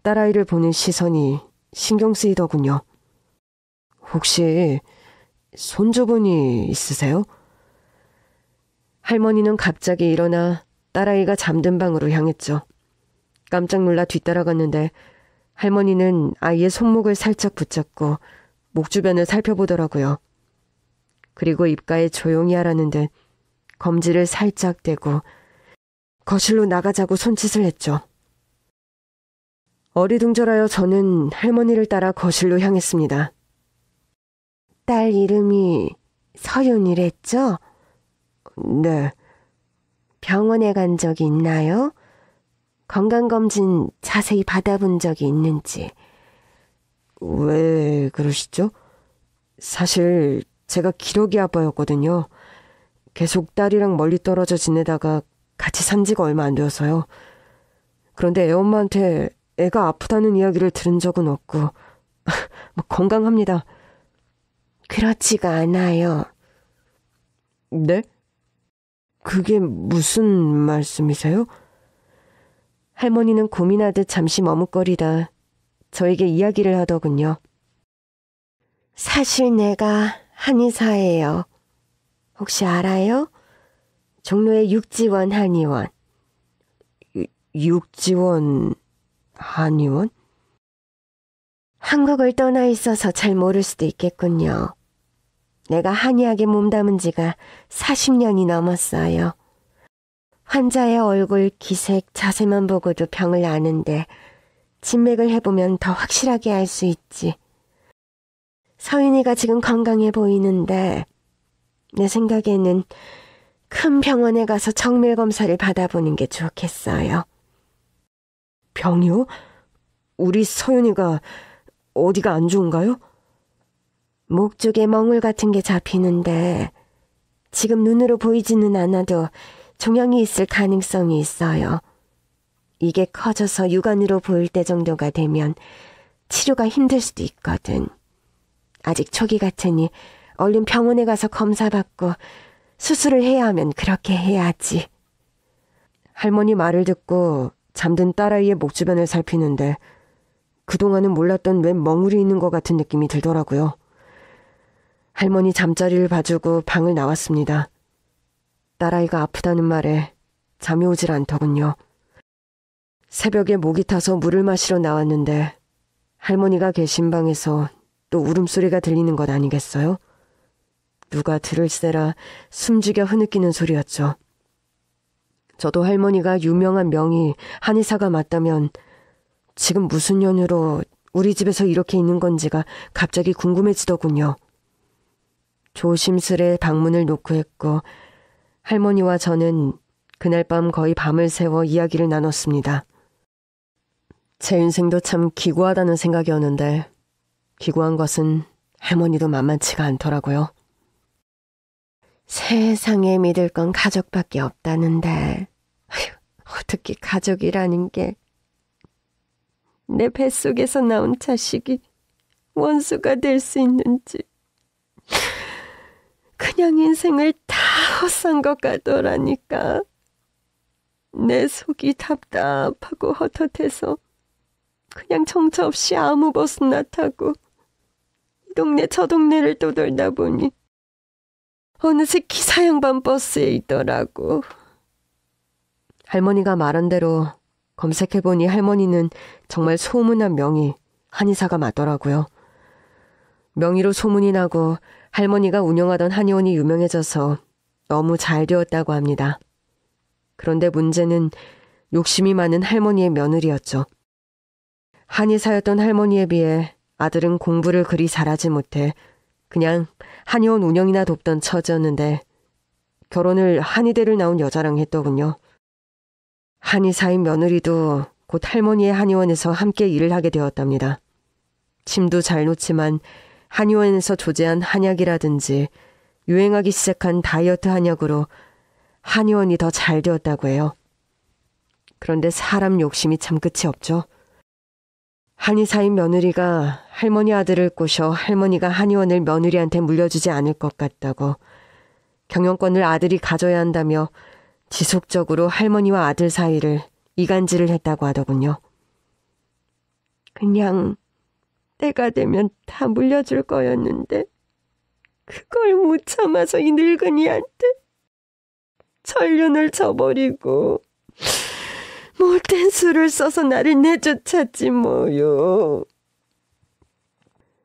A: 딸아이를 보는 시선이 신경 쓰이더군요. 혹시 손주분이 있으세요? 할머니는 갑자기 일어나 딸아이가 잠든 방으로 향했죠. 깜짝 놀라 뒤따라갔는데 할머니는 아이의 손목을 살짝 붙잡고 목 주변을 살펴보더라고요. 그리고 입가에 조용히 하라는 듯 검지를 살짝 대고 거실로 나가자고 손짓을 했죠. 어리둥절하여 저는 할머니를 따라 거실로 향했습니다.
B: 딸 이름이 서윤이랬죠?
A: 네.
B: 병원에 간 적이 있나요? 건강검진 자세히 받아본 적이 있는지.
A: 왜 그러시죠? 사실 제가 기러기 아빠였거든요. 계속 딸이랑 멀리 떨어져 지내다가 같이 산 지가 얼마 안 되어서요. 그런데 애엄마한테 애가 아프다는 이야기를 들은 적은 없고 뭐 건강합니다.
B: 그렇지가 않아요.
A: 네? 그게 무슨 말씀이세요?
B: 할머니는 고민하듯 잠시 머뭇거리다 저에게 이야기를 하더군요. 사실 내가 한의사예요. 혹시 알아요? 종로의 육지원 한의원.
A: 육지원 한의원?
B: 한국을 떠나 있어서 잘 모를 수도 있겠군요. 내가 한의학에 몸담은 지가 40년이 넘었어요. 환자의 얼굴, 기색, 자세만 보고도 병을 아는데 진맥을 해보면 더 확실하게 알 수 있지. 서윤이가 지금 건강해 보이는데 내 생각에는 큰 병원에 가서 정밀 검사를 받아보는 게 좋겠어요.
A: 병이요? 우리 서윤이가 어디가 안 좋은가요?
B: 목 쪽에 멍울 같은 게 잡히는데 지금 눈으로 보이지는 않아도 종양이 있을 가능성이 있어요. 이게 커져서 육안으로 보일 때 정도가 되면 치료가 힘들 수도 있거든. 아직 초기 같으니 얼른 병원에 가서 검사받고 수술을 해야 하면 그렇게 해야지.
A: 할머니 말을 듣고 잠든 딸아이의 목 주변을 살피는데 그동안은 몰랐던 웬 멍울이 있는 것 같은 느낌이 들더라고요. 할머니 잠자리를 봐주고 방을 나왔습니다. 딸아이가 아프다는 말에 잠이 오질 않더군요. 새벽에 목이 타서 물을 마시러 나왔는데 할머니가 계신 방에서 또 울음소리가 들리는 것 아니겠어요? 누가 들을세라 숨죽여 흐느끼는 소리였죠. 저도 할머니가 유명한 명의 한의사가 맞다면 지금 무슨 연유로 우리 집에서 이렇게 있는 건지가 갑자기 궁금해지더군요. 조심스레 방문을 노크했고 할머니와 저는 그날 밤 거의 밤을 새워 이야기를 나눴습니다. 제 인생도 참 기구하다는 생각이었는데 기구한 것은 할머니도 만만치가 않더라고요.
B: 세상에 믿을 건 가족밖에 없다는데 어떻게 가족이라는 게 내 뱃속에서 나온 자식이 원수가 될 수 있는지 그냥 인생을 다 헛산 것 같더라니까. 내 속이 답답하고 헛헛해서 그냥 정처 없이 아무 버스나 타고 이 동네 저 동네를 떠돌다 보니 어느새 기사 양반 버스에 있더라고.
A: 할머니가 말한 대로 검색해보니 할머니는 정말 소문난 명의 한의사가 맞더라고요. 명의로 소문이 나고 할머니가 운영하던 한의원이 유명해져서 너무 잘 되었다고 합니다. 그런데 문제는 욕심이 많은 할머니의 며느리였죠. 한의사였던 할머니에 비해 아들은 공부를 그리 잘하지 못해 그냥 한의원 운영이나 돕던 처지였는데 결혼을 한의대를 나온 여자랑 했더군요. 한의사인 며느리도 곧 할머니의 한의원에서 함께 일을 하게 되었답니다. 침도 잘 놓지만 한의원에서 조제한 한약이라든지 유행하기 시작한 다이어트 한약으로 한의원이 더 잘 되었다고 해요. 그런데 사람 욕심이 참 끝이 없죠. 한의사인 며느리가 할머니 아들을 꼬셔 할머니가 한의원을 며느리한테 물려주지 않을 것 같다고 경영권을 아들이 가져야 한다며 지속적으로 할머니와 아들 사이를 이간질을 했다고 하더군요.
B: 그냥 때가 되면 다 물려줄 거였는데 그걸 못 참아서 이 늙은이한테 전륜을 저버리고 못된 수를 써서 나를 내쫓았지 뭐요.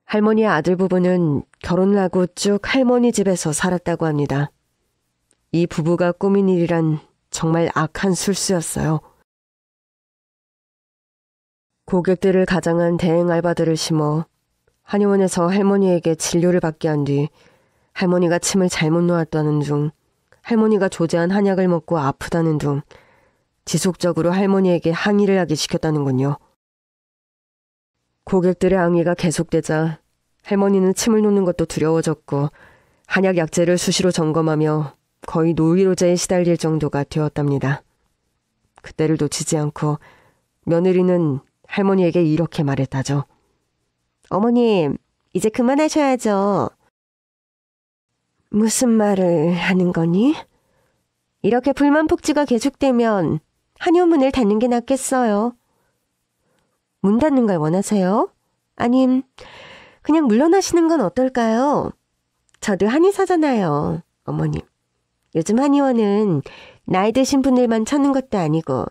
A: 할머니의 아들 부부는 결혼을 하고 쭉 할머니 집에서 살았다고 합니다. 이 부부가 꾸민 일이란 정말 악한 술수였어요. 고객들을 가장한 대행 알바들을 심어 한의원에서 할머니에게 진료를 받게 한 뒤 할머니가 침을 잘못 놓았다는 둥, 할머니가 조제한 한약을 먹고 아프다는 둥 지속적으로 할머니에게 항의를 하게 시켰다는군요. 고객들의 항의가 계속되자 할머니는 침을 놓는 것도 두려워졌고 한약 약재를 수시로 점검하며 거의 노이로제에 시달릴 정도가 되었답니다. 그때를 놓치지 않고 며느리는 할머니에게 이렇게 말했다죠.
B: 어머님, 이제 그만하셔야죠. 무슨 말을 하는 거니? 이렇게 불만 폭주가 계속되면 한의원문을 닫는 게 낫겠어요. 문 닫는 걸 원하세요? 아님 그냥 물러나시는 건 어떨까요? 저도 한의사잖아요, 어머님. 요즘 한의원은 나이 드신 분들만 찾는 것도 아니고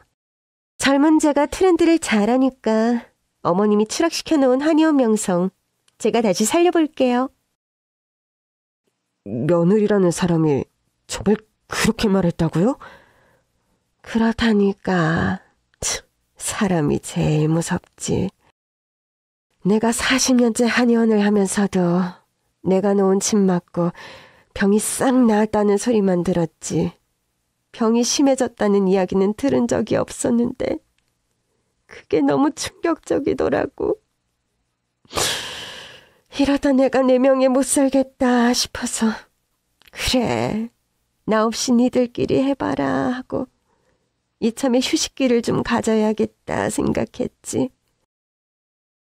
B: 젊은 제가 트렌드를 잘 아니까 어머님이 추락시켜놓은 한의원 명성 제가 다시 살려볼게요.
A: 며느리라는 사람이 정말 그렇게 말했다고요?
B: 그렇다니까. 참, 사람이 제일 무섭지. 내가 40년째 한의원을 하면서도 내가 놓은 침 맞고 병이 싹 나았다는 소리만 들었지. 병이 심해졌다는 이야기는 들은 적이 없었는데 그게 너무 충격적이더라고. 이러다 내가 내 명예 못 살겠다 싶어서 그래, 나 없이 니들끼리 해봐라 하고 이참에 휴식기를 좀 가져야겠다 생각했지.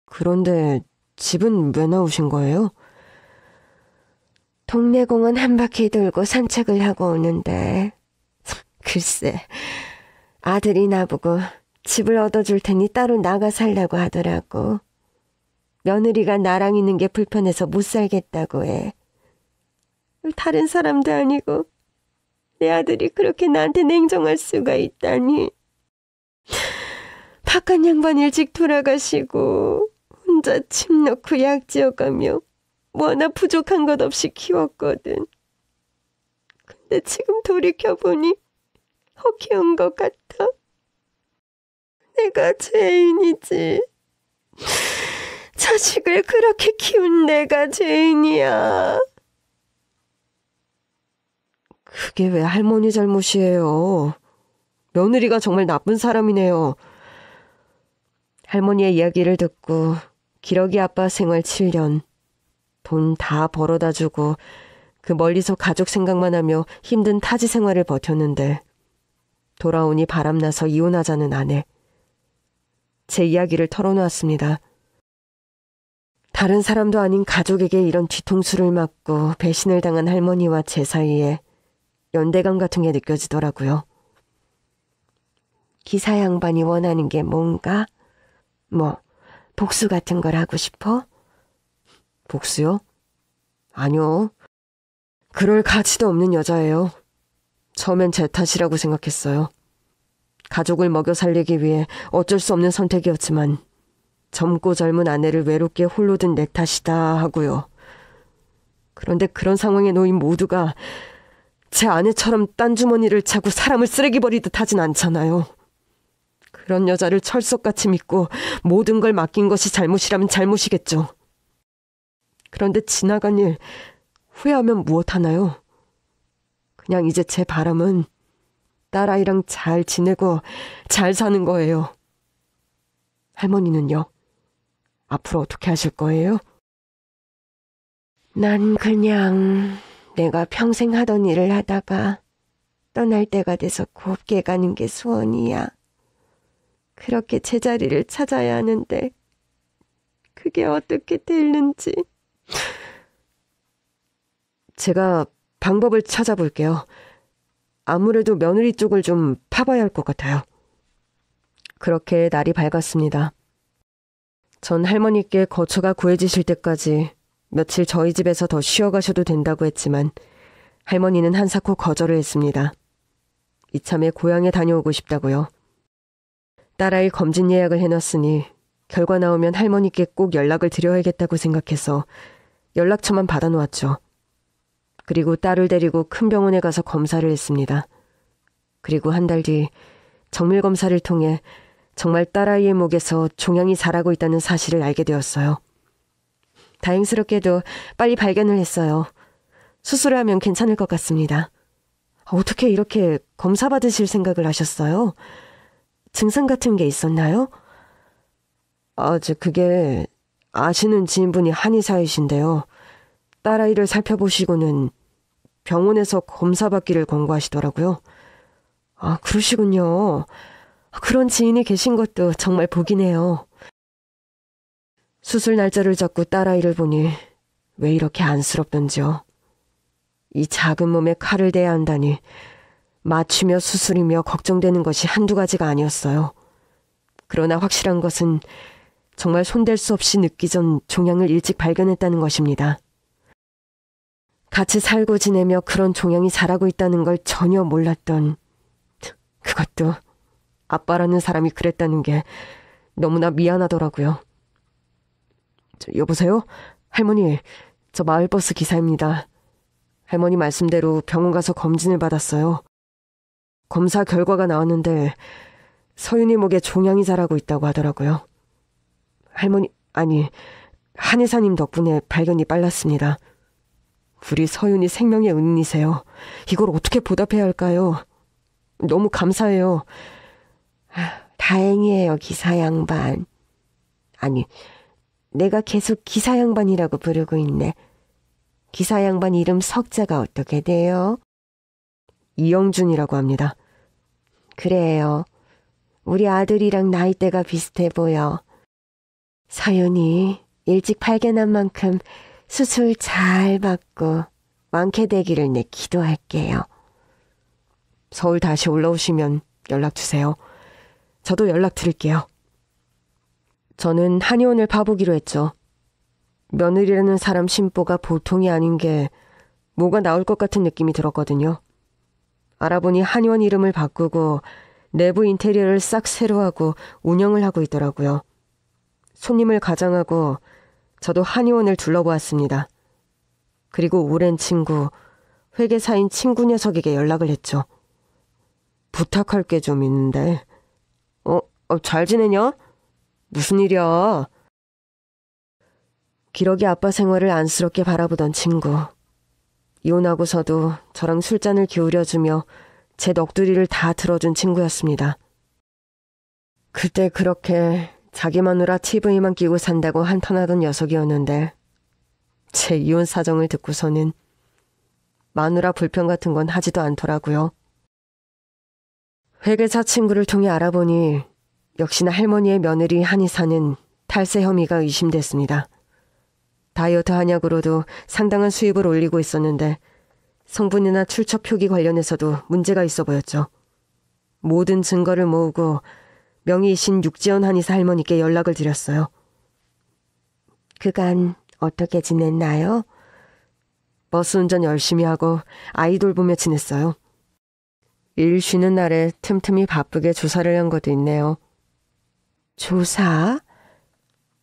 A: 그런데 집은 왜 나오신 거예요?
B: 동네 공원 한 바퀴 돌고 산책을 하고 오는데 글쎄, 아들이 나보고 집을 얻어줄 테니 따로 나가 살라고 하더라고. 며느리가 나랑 있는 게 불편해서 못 살겠다고 해. 다른 사람도 아니고 내 아들이 그렇게 나한테 냉정할 수가 있다니. 바깥 양반 일찍 돌아가시고 혼자 침 넣고 약 지어가며 뭐 하나 부족한 것 없이 키웠거든. 근데 지금 돌이켜보니 허기운 것 같아. 내가 죄인이지. 자식을 그렇게 키운 내가 죄인이야.
A: 그게 왜 할머니 잘못이에요? 며느리가 정말 나쁜 사람이네요. 할머니의 이야기를 듣고 기러기 아빠 생활 7년, 돈 다 벌어다 주고 그 멀리서 가족 생각만 하며 힘든 타지 생활을 버텼는데 돌아오니 바람나서 이혼하자는 아내. 제 이야기를 털어놓았습니다. 다른 사람도 아닌 가족에게 이런 뒤통수를 맞고 배신을 당한 할머니와 제 사이에 연대감 같은 게 느껴지더라고요.
B: 기사 양반이 원하는 게 뭔가? 뭐 복수 같은 걸 하고 싶어?
A: 복수요? 아니요. 그럴 가치도 없는 여자예요. 처음엔 제 탓이라고 생각했어요. 가족을 먹여 살리기 위해 어쩔 수 없는 선택이었지만 젊고 젊은 아내를 외롭게 홀로 둔 내 탓이다 하고요. 그런데 그런 상황에 놓인 모두가 제 아내처럼 딴 주머니를 차고 사람을 쓰레기 버리듯 하진 않잖아요. 그런 여자를 철석같이 믿고 모든 걸 맡긴 것이 잘못이라면 잘못이겠죠. 그런데 지나간 일 후회하면 무엇하나요? 그냥 이제 제 바람은 딸아이랑 잘 지내고 잘 사는 거예요. 할머니는요? 앞으로 어떻게 하실 거예요?
B: 난 그냥 내가 평생 하던 일을 하다가 떠날 때가 돼서 곱게 가는 게 소원이야. 그렇게 제자리를 찾아야 하는데 그게 어떻게 되는지.
A: 제가 방법을 찾아볼게요. 아무래도 며느리 쪽을 좀 파봐야 할 것 같아요. 그렇게 날이 밝았습니다. 전 할머니께 거처가 구해지실 때까지 며칠 저희 집에서 더 쉬어가셔도 된다고 했지만 할머니는 한사코 거절을 했습니다. 이참에 고향에 다녀오고 싶다고요. 딸아이 검진 예약을 해놨으니 결과 나오면 할머니께 꼭 연락을 드려야겠다고 생각해서 연락처만 받아놓았죠. 그리고 딸을 데리고 큰 병원에 가서 검사를 했습니다. 그리고 한 달 뒤 정밀검사를 통해 정말 딸아이의 목에서 종양이 자라고 있다는 사실을 알게 되었어요. 다행스럽게도 빨리 발견을 했어요. 수술을 하면 괜찮을 것 같습니다. 어떻게 이렇게 검사 받으실 생각을 하셨어요? 증상 같은 게 있었나요? 그게 아시는 지인분이 한의사이신데요. 딸아이를 살펴보시고는 병원에서 검사 받기를 권고하시더라고요. 그러시군요. 그런 지인이 계신 것도 정말 복이네요. 수술 날짜를 잡고 딸아이를 보니 왜 이렇게 안쓰럽던지요. 이 작은 몸에 칼을 대야 한다니 맞추며 수술이며 걱정되는 것이 한두 가지가 아니었어요. 그러나 확실한 것은 정말 손댈 수 없이 늦기 전 종양을 일찍 발견했다는 것입니다. 같이 살고 지내며 그런 종양이 자라고 있다는 걸 전혀 몰랐던, 그것도 아빠라는 사람이 그랬다는 게 너무나 미안하더라고요. 여보세요? 할머니, 저 마을버스 기사입니다. 할머니 말씀대로 병원 가서 검진을 받았어요. 검사 결과가 나왔는데 서윤이 목에 종양이 자라고 있다고 하더라고요. 한의사님 덕분에 발견이 빨랐습니다. 우리 서윤이 생명의 은인이세요. 이걸 어떻게 보답해야 할까요? 너무 감사해요.
B: 다행이에요, 기사 양반. 내가 계속 기사 양반이라고 부르고 있네. 기사 양반 이름 석자가 어떻게 돼요?
A: 이영준이라고 합니다.
B: 그래요. 우리 아들이랑 나이대가 비슷해 보여. 서윤이 일찍 발견한 만큼 수술 잘 받고 완쾌되기를 내 기도할게요.
A: 서울 다시 올라오시면 연락 주세요. 저도 연락 드릴게요. 저는 한의원을 파보기로 했죠. 며느리라는 사람 심보가 보통이 아닌 게 뭐가 나올 것 같은 느낌이 들었거든요. 알아보니 한의원 이름을 바꾸고 내부 인테리어를 싹 새로 하고 운영을 하고 있더라고요. 손님을 가장하고 저도 한의원을 둘러보았습니다. 그리고 오랜 친구, 회계사인 친구 녀석에게 연락을 했죠. 부탁할 게 좀 있는데. 잘 지내냐? 무슨 일이야? 기러기 아빠 생활을 안쓰럽게 바라보던 친구. 이혼하고서도 저랑 술잔을 기울여주며 제 넋두리를 다 들어준 친구였습니다. 그때 그렇게 자기 마누라 TV만 끼고 산다고 한탄하던 녀석이었는데 제 이혼 사정을 듣고서는 마누라 불평 같은 건 하지도 않더라고요. 회계사 친구를 통해 알아보니 역시나 할머니의 며느리 한의사는 탈세 혐의가 의심됐습니다. 다이어트 한약으로도 상당한 수입을 올리고 있었는데 성분이나 출처 표기 관련해서도 문제가 있어 보였죠. 모든 증거를 모으고 명의이신 육지연 한의사 할머니께 연락을 드렸어요.
B: 그간 어떻게 지냈나요?
A: 버스 운전 열심히 하고 아이돌 보며 지냈어요. 일 쉬는 날에 틈틈이 바쁘게 조사를 한 것도 있네요.
B: 조사?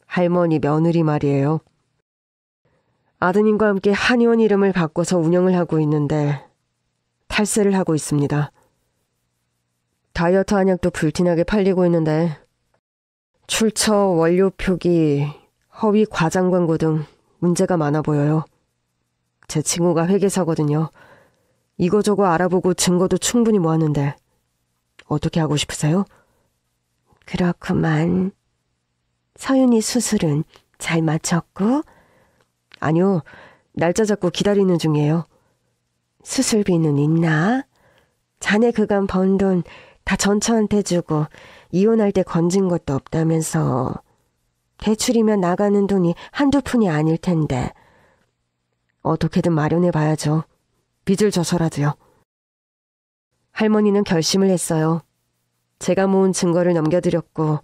A: 할머니 며느리 말이에요. 아드님과 함께 한의원 이름을 바꿔서 운영을 하고 있는데 탈세를 하고 있습니다. 다이어트 한약도 불티나게 팔리고 있는데 출처, 원료 표기, 허위 과장 광고 등 문제가 많아 보여요. 제 친구가 회계사거든요. 이거저거 알아보고 증거도 충분히 모았는데 어떻게 하고 싶으세요?
B: 그렇구만. 서윤이 수술은 잘 마쳤고?
A: 아니요, 날짜 잡고 기다리는 중이에요.
B: 수술비는 있나? 자네 그간 번 돈 다 전처한테 주고 이혼할 때 건진 것도 없다면서. 대출이면 나가는 돈이 한두 푼이 아닐 텐데.
A: 어떻게든 마련해 봐야죠. 빚을 져서라도요. 할머니는 결심을 했어요. 제가 모은 증거를 넘겨드렸고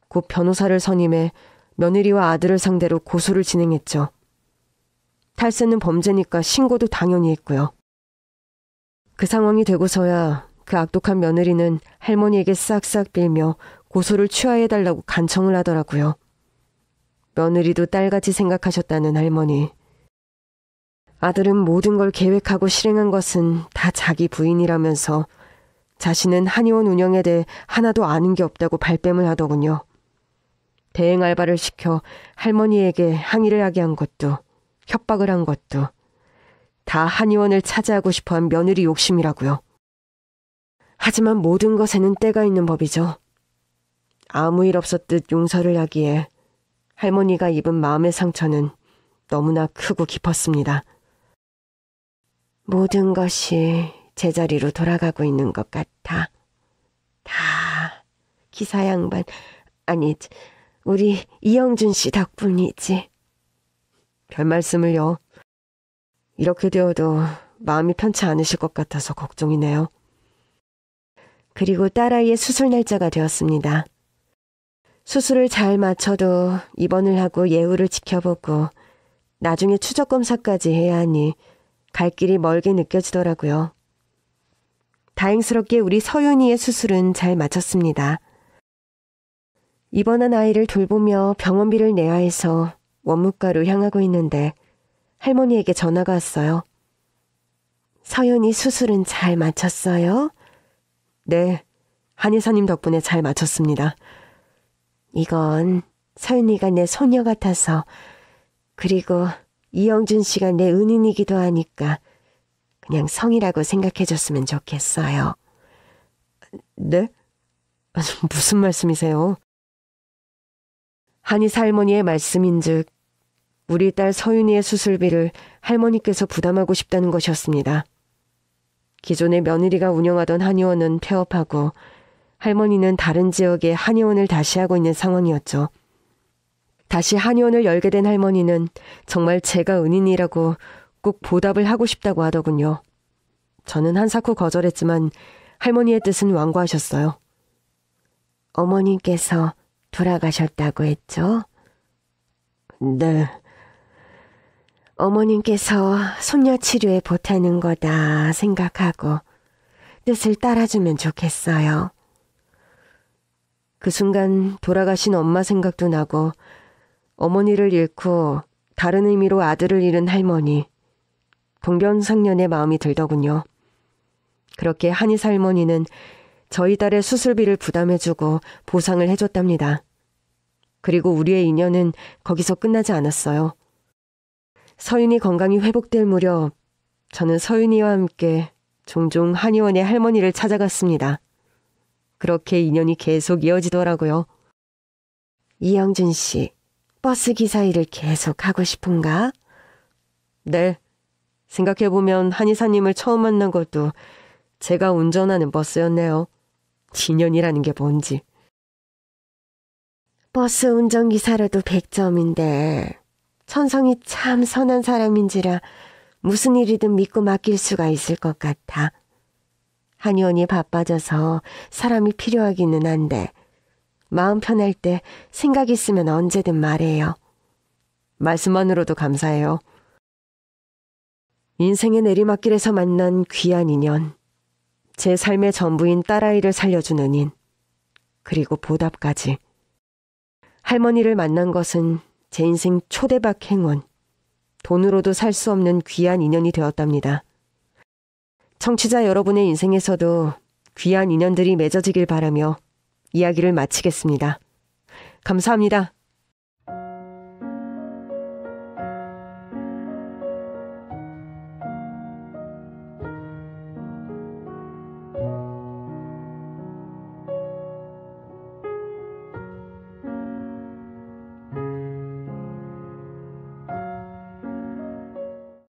A: 곧 변호사를 선임해 며느리와 아들을 상대로 고소를 진행했죠. 탈세는 범죄니까 신고도 당연히 했고요. 그 상황이 되고서야 그 악독한 며느리는 할머니에게 싹싹 빌며 고소를 취하해달라고 간청을 하더라고요. 며느리도 딸같이 생각하셨다는 할머니. 아들은 모든 걸 계획하고 실행한 것은 다 자기 부인이라면서 자신은 한의원 운영에 대해 하나도 아는 게 없다고 발뺌을 하더군요. 대행 알바를 시켜 할머니에게 항의를 하게 한 것도 협박을 한 것도 다 한의원을 차지하고 싶어한 며느리 욕심이라고요. 하지만 모든 것에는 때가 있는 법이죠. 아무 일 없었듯 용서를 하기에 할머니가 입은 마음의 상처는 너무나 크고 깊었습니다.
B: 모든 것이 제자리로 돌아가고 있는 것 같아. 다 기사 양반, 아니, 우리 이영준 씨 덕분이지.
A: 별 말씀을요. 이렇게 되어도 마음이 편치 않으실 것 같아서 걱정이네요.
B: 그리고 딸아이의 수술 날짜가 되었습니다. 수술을 잘 마쳐도 입원을 하고 예후를 지켜보고 나중에 추적 검사까지 해야 하니 갈 길이 멀게 느껴지더라고요. 다행스럽게 우리 서윤이의 수술은 잘 마쳤습니다. 입원한 아이를 돌보며 병원비를 내야 해서 원무과로 향하고 있는데 할머니에게 전화가 왔어요. 서윤이 수술은 잘 마쳤어요?
A: 네, 한의사님 덕분에 잘 마쳤습니다.
B: 이건 서윤이가 내 소녀 같아서, 그리고 이영준 씨가 내 은인이기도 하니까 그냥 성이라고 생각해줬으면 좋겠어요.
A: 네? 무슨 말씀이세요? 한의사 할머니의 말씀인즉 우리 딸 서윤이의 수술비를 할머니께서 부담하고 싶다는 것이었습니다. 기존에 며느리가 운영하던 한의원은 폐업하고 할머니는 다른 지역에 한의원을 다시 하고 있는 상황이었죠. 다시 한의원을 열게 된 할머니는 정말 제가 은인이라고 꼭 보답을 하고 싶다고 하더군요. 저는 한사코 거절했지만 할머니의 뜻은 완고하셨어요.
B: 어머님께서 돌아가셨다고 했죠?
A: 네.
B: 어머님께서 손녀 치료에 보태는 거다 생각하고 뜻을 따라주면 좋겠어요.
A: 그 순간 돌아가신 엄마 생각도 나고 어머니를 잃고 다른 의미로 아들을 잃은 할머니, 동병상련의 마음이 들더군요. 그렇게 한의사 할머니는 저희 딸의 수술비를 부담해주고 보상을 해줬답니다. 그리고 우리의 인연은 거기서 끝나지 않았어요. 서윤이 건강이 회복될 무렵 저는 서윤이와 함께 종종 한의원의 할머니를 찾아갔습니다. 그렇게 인연이 계속 이어지더라고요.
B: 이영준 씨, 버스 기사 일을 계속 하고 싶은가?
A: 네. 생각해보면 한의사님을 처음 만난 것도 제가 운전하는 버스였네요. 인연이라는 게 뭔지.
B: 버스 운전기사라도 100점인데 천성이 참 선한 사람인지라 무슨 일이든 믿고 맡길 수가 있을 것 같아. 한의원이 바빠져서 사람이 필요하기는 한데 마음 편할 때 생각 있으면 언제든 말해요.
A: 말씀만으로도 감사해요. 인생의 내리막길에서 만난 귀한 인연. 제 삶의 전부인 딸아이를 살려준 은인. 그리고 보답까지. 할머니를 만난 것은 제 인생 초대박 행운. 돈으로도 살 수 없는 귀한 인연이 되었답니다. 청취자 여러분의 인생에서도 귀한 인연들이 맺어지길 바라며 이야기를 마치겠습니다. 감사합니다.